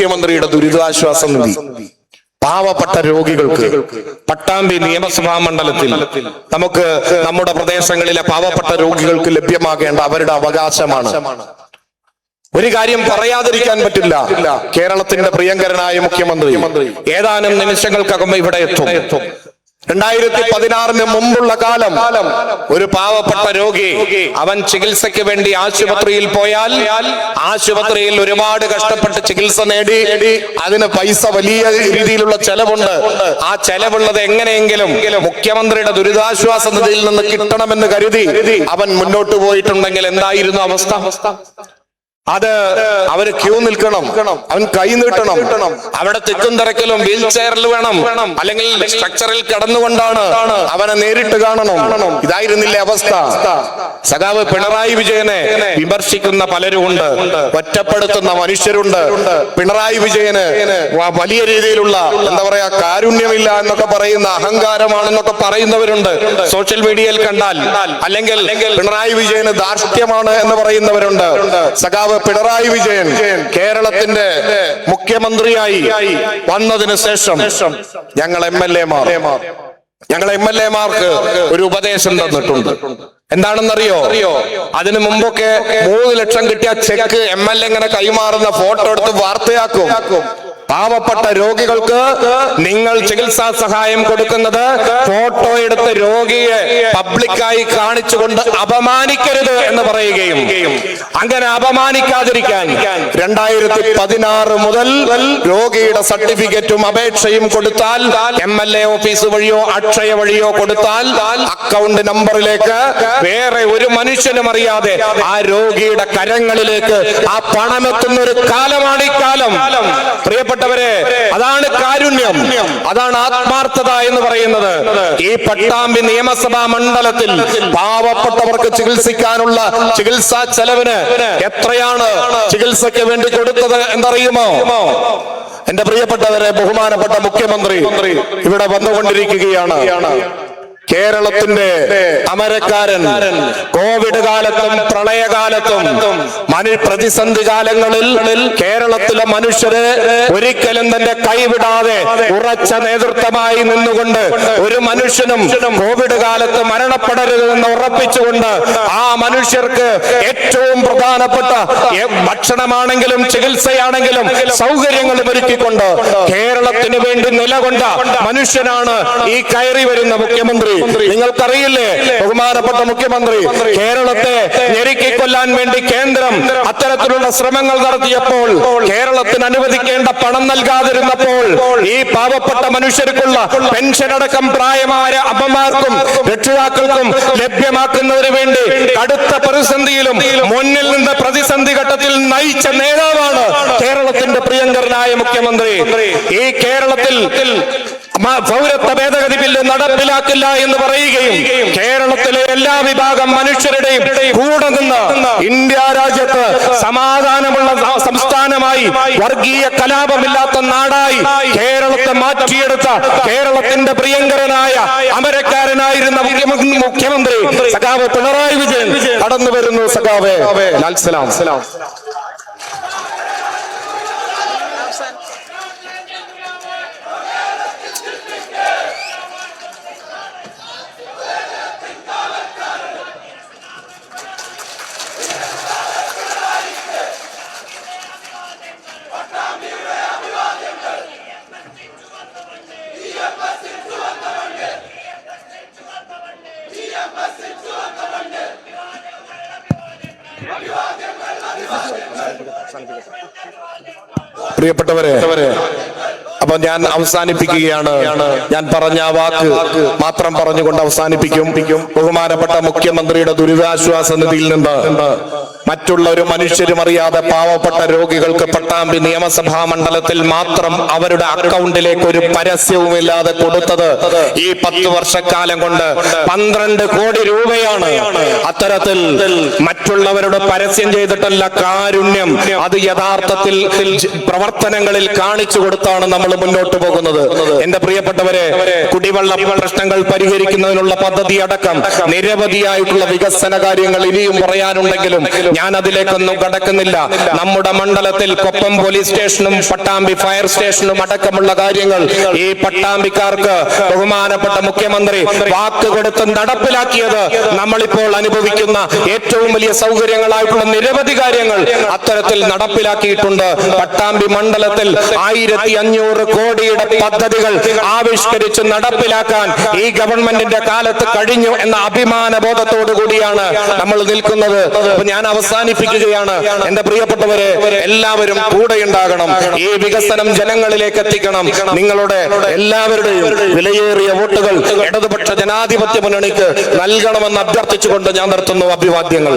മുഖ്യമന്ത്രിയുടെ ദുരിതാശ്വാസ നിധി പാവപ്പെട്ട രോഗികൾക്ക് പട്ടാമ്പി നിയമസഭാ മണ്ഡലത്തിൽ നമുക്ക് നമ്മുടെ പ്രദേശങ്ങളിലെ പാവപ്പെട്ട രോഗികൾക്ക് ലഭ്യമാകേണ്ട അവരുടെ അവകാശമാണ്. ഒരു കാര്യം പറയാതിരിക്കാൻ പറ്റില്ല. കേരളത്തിന്റെ പ്രിയങ്കരനായ മുഖ്യമന്ത്രി ഏതാനും നിമിഷങ്ങൾക്കകം ഇവിടെ എത്തും. 2016 മുമ്പുള്ള കാലം ഒരു പാവപ്പെട്ട രോഗി അവൻ ചികിത്സയ്ക്ക് വേണ്ടി ആശുപത്രിയിൽ പോയാൽ ആശുപത്രിയിൽ ഒരുപാട് കഷ്ടപ്പെട്ട് ചികിത്സ നേടി അതിന് പൈസ വലിയ രീതിയിലുള്ള ചെലവുണ്ട്. ആ ചെലവുള്ളത് എങ്ങനെയെങ്കിലും മുഖ്യമന്ത്രിയുടെ ദുരിതാശ്വാസ നിധിയിൽ നിന്ന് കിട്ടണമെന്ന് കരുതി അവൻ മുന്നോട്ട് പോയിട്ടുണ്ടെങ്കിൽ എന്തായിരുന്നു അവസ്ഥ? അത് അവര് ക്യൂ നിൽക്കണം, അവൻ കൈ നീട്ടണം, അവിടെ തിക്കും തിരക്കിലും വീൽ ചെയറിൽ വേണം, അല്ലെങ്കിൽ സ്ട്രക്ചറിൽ കിടന്നുകൊണ്ടാണ് അവനെ നേരിട്ട് കാണണം. ഇതായിരുന്നില്ലേ അവസ്ഥ? സഖാവ് പിണറായി വിജയനെ വിമർശിക്കുന്ന പലരുമുണ്ട്, ഒറ്റപ്പെടുത്തുന്ന മനുഷ്യരുണ്ട്. പിണറായി വിജയന് വലിയ രീതിയിലുള്ള എന്താ പറയാ കാരുണ്യമില്ല എന്നൊക്കെ പറയുന്ന, അഹങ്കാരമാണെന്നൊക്കെ പറയുന്നവരുണ്ട് സോഷ്യൽ മീഡിയയിൽ കണ്ടാൽ. അല്ലെങ്കിൽ പിണറായി വിജയന് ധാർഷ്ട്യമാണ് എന്ന് പറയുന്നവരുണ്ട്. സഖാവ് പിണറായി വിജയൻ കേരളത്തിന്റെ മുഖ്യമന്ത്രിയായി വന്നതിന് ശേഷം ഞങ്ങൾ എം എൽ എമാർക്ക് ഒരു ഉപദേശം തന്നിട്ടുണ്ട്. എന്താണെന്നറിയോ? അതിനു മുമ്പൊക്കെ 3 ലക്ഷം കിട്ടിയ ചെക്ക് MLA ഇങ്ങനെ കൈമാറുന്ന ഫോട്ടോ എടുത്ത് വാർത്തയാക്കും. പാവപ്പെട്ട രോഗികൾക്ക് നിങ്ങൾ ചികിത്സാ സഹായം കൊടുക്കുന്നത് ഫോട്ടോ എടുത്ത് രോഗിയെ പബ്ലിക്കായി കാണിച്ചുകൊണ്ട് അപമാനിക്കരുത് എന്ന് പറയുകയും, അങ്ങനെ അപമാനിക്കാതിരിക്കാൻ 2016 മുതൽ രോഗിയുടെ സർട്ടിഫിക്കറ്റും അപേക്ഷയും കൊടുത്താൽ MLA ഓഫീസ് വഴിയോ അക്ഷയ വഴിയോ കൊടുത്താൽ അക്കൗണ്ട് നമ്പറിലേക്ക് വേറെ ഒരു മനുഷ്യനും അറിയാതെ ആ രോഗിയുടെ കരങ്ങളിലേക്ക് ആ പണമെത്തുന്ന ഒരു കാലമാണ് ഈ കാലം. പ്രിയപ്പെട്ടവരെ, അതാണ് കാരുണ്യം, അതാണ് ആത്മാർത്ഥത എന്ന് പറയുന്നത്. ഈ പട്ടാമ്പി നിയമസഭാ മണ്ഡലത്തിൽ പാവപ്പെട്ടവർക്ക് ചികിത്സിക്കാനുള്ള ചികിത്സാ ചെലവിന് എത്രയാണ് ചികിത്സയ്ക്ക് വേണ്ടി കൊടുത്തത് എന്നറിയുമോ? എന്റെ പ്രിയപ്പെട്ടവരെ, ബഹുമാനപ്പെട്ട മുഖ്യമന്ത്രി ഇവിടെ വന്നുകൊണ്ടിരിക്കുകയാണ്. കേരളത്തിന്റെ അമരക്കാരൻ കോവിഡ് കാലത്തും പ്രളയകാലത്തും പ്രതിസന്ധി കാലങ്ങളിൽ കേരളത്തിലെ മനുഷ്യരെ ഒരിക്കലും തന്റെ കൈവിടാതെ ഉറച്ച നേതൃത്വമായി നിന്നുകൊണ്ട് ഒരു മനുഷ്യനും കോവിഡ് കാലത്ത് മരണപ്പെടരുതെന്ന് ഉറപ്പിച്ചുകൊണ്ട് ആ മനുഷ്യർക്ക് ഏറ്റവും പ്രധാനപ്പെട്ട ഭക്ഷണമാണെങ്കിലും ചികിത്സയാണെങ്കിലും സൗകര്യങ്ങളും ഒരുക്കിക്കൊണ്ട് കേരളത്തിന് വേണ്ടി നിലകൊണ്ട മനുഷ്യനാണ് ഈ കയറി വരുന്ന മുഖ്യമന്ത്രി. നിങ്ങൾക്കറിയില്ലേ ബഹുമാനപ്പെട്ട മുഖ്യമന്ത്രി, കേരളത്തെ ഞെരുക്കിക്കൊല്ലാൻ വേണ്ടി കേന്ദ്രം അത്തരത്തിലുള്ള ശ്രമങ്ങൾ നടത്തിയപ്പോൾ, കേരളത്തിന് അനുവദിക്കേണ്ട പണം നൽകാതിരുന്നപ്പോൾ ഈ പാവപ്പെട്ട മനുഷ്യർക്കുള്ള പെൻഷൻ അടക്കം പ്രായമായ അമ്മമാർക്കും രക്ഷിതാക്കൾക്കും ലഭ്യമാക്കുന്നതിന് വേണ്ടി കടുത്ത പ്രതിസന്ധിയിലും മുന്നിൽ നിന്ന് പ്രതിസന്ധി ഘട്ടത്തിൽ നയിച്ച നേതാവാണ് കേരളത്തിന്റെ പ്രിയങ്കരനായ മുഖ്യമന്ത്രി. ഈ കേരളത്തിൽ പൗരത്വ ഭേദഗതി ബില്ല് നടപ്പിലാക്കില്ല എന്ന് പറയുകയും കേരളത്തിലെ എല്ലാ വിഭാഗം മനുഷ്യരുടെയും കൂടെ നിന്ന് ഇന്ത്യ രാജ്യത്ത് സമാധാനമുള്ള സംസ്ഥാനമായി, വർഗീയ കലാപമില്ലാത്ത നാടായി കേരളത്തെ മാറ്റിയെടുത്ത കേരളത്തിന്റെ പ്രിയങ്കരനായ അമരക്കാരനായിരുന്ന മുഖ്യമന്ത്രി സഖാവ് പിണറായി വിജയൻ കടന്നു വരുന്നു. സഖാവേ ലാൽ സലാം. പ്രിയപ്പെട്ടവരെ, അപ്പൊ ഞാൻ അവസാനിപ്പിക്കുകയാണ്. ഞാൻ പറഞ്ഞ വാക്ക് മാത്രം പറഞ്ഞുകൊണ്ട് അവസാനിപ്പിക്കും. ബഹുമാനപ്പെട്ട മുഖ്യമന്ത്രിയുടെ ദുരിതാശ്വാസ നിധിയിൽ നിന്ന് മറ്റുള്ള ഒരു മനുഷ്യരും അറിയാതെ പാവപ്പെട്ട രോഗികൾക്ക് പട്ടാമ്പി നിയമസഭാ മണ്ഡലത്തിൽ മാത്രം അവരുടെ അക്കൗണ്ടിലേക്ക് ഒരു പരസ്യവുമില്ലാതെ കൊടുത്തത് ഈ 10 വർഷക്കാലം കൊണ്ട് 12 കോടി രൂപയാണ്. അത്തരത്തിൽ മറ്റുള്ളവരുടെ പരസ്യം ചെയ്തിട്ടല്ല കാരുണ്യം, അത് യഥാർത്ഥത്തിൽ പ്രവർത്തനങ്ങളിൽ കാണിച്ചു കൊടുത്താണ് നമ്മൾ മുന്നോട്ട് പോകുന്നത്. എന്റെ പ്രിയപ്പെട്ടവരെ, കുടിവെള്ള പ്രശ്നങ്ങൾ പരിഹരിക്കുന്നതിനുള്ള പദ്ധതി അടക്കം നിരവധിയായിട്ടുള്ള വികസന കാര്യങ്ങൾ ഇനിയും പറയാനുണ്ടെങ്കിലും ഞാൻ അതിലേക്കൊന്നും കടക്കുന്നില്ല. നമ്മുടെ മണ്ഡലത്തിൽ കൊപ്പം പോലീസ് സ്റ്റേഷനും പട്ടാമ്പി ഫയർ സ്റ്റേഷനും അടക്കമുള്ള കാര്യങ്ങൾ ഈ പട്ടാമ്പിക്കാർക്ക് ബഹുമാനപ്പെട്ട മുഖ്യമന്ത്രി വാക്ക് കൊടുത്ത് നടപ്പിലാക്കിയത് നമ്മളിപ്പോൾ അനുഭവിക്കുന്ന ഏറ്റവും വലിയ സൗകര്യങ്ങളായിട്ടുള്ള നിരവധി കാര്യങ്ങൾ അത്തരത്തിൽ നടപ്പിലാക്കിയിട്ടുണ്ട്. പട്ടാമ്പി മണ്ഡലത്തിൽ 1500 കോടിയുടെ പദ്ധതികൾ ആവിഷ്കരിച്ച് നടപ്പിലാക്കാൻ ഈ ഗവൺമെന്റിന്റെ കാലത്ത് കഴിഞ്ഞു എന്ന അഭിമാന ബോധത്തോടു കൂടിയാണ് നമ്മൾ നിൽക്കുന്നത്. അപ്പൊ ഞാൻ അവസാനിപ്പിക്കുകയാണ്. എന്റെ പ്രിയപ്പെട്ടവരെ, എല്ലാവരും കൂടെയുണ്ടാകണം. ഈ വികസനം ജനങ്ങളിലേക്ക് എത്തിക്കണം. നിങ്ങളുടെ എല്ലാവരുടെയും വിലയേറിയ വോട്ടുകൾ ഇടതുപക്ഷ ജനാധിപത്യ മുന്നണിക്ക് നൽകണമെന്ന് അഭ്യർത്ഥിച്ചുകൊണ്ട് ഞാൻ നിർത്തുന്നു. അഭിവാദ്യങ്ങൾ.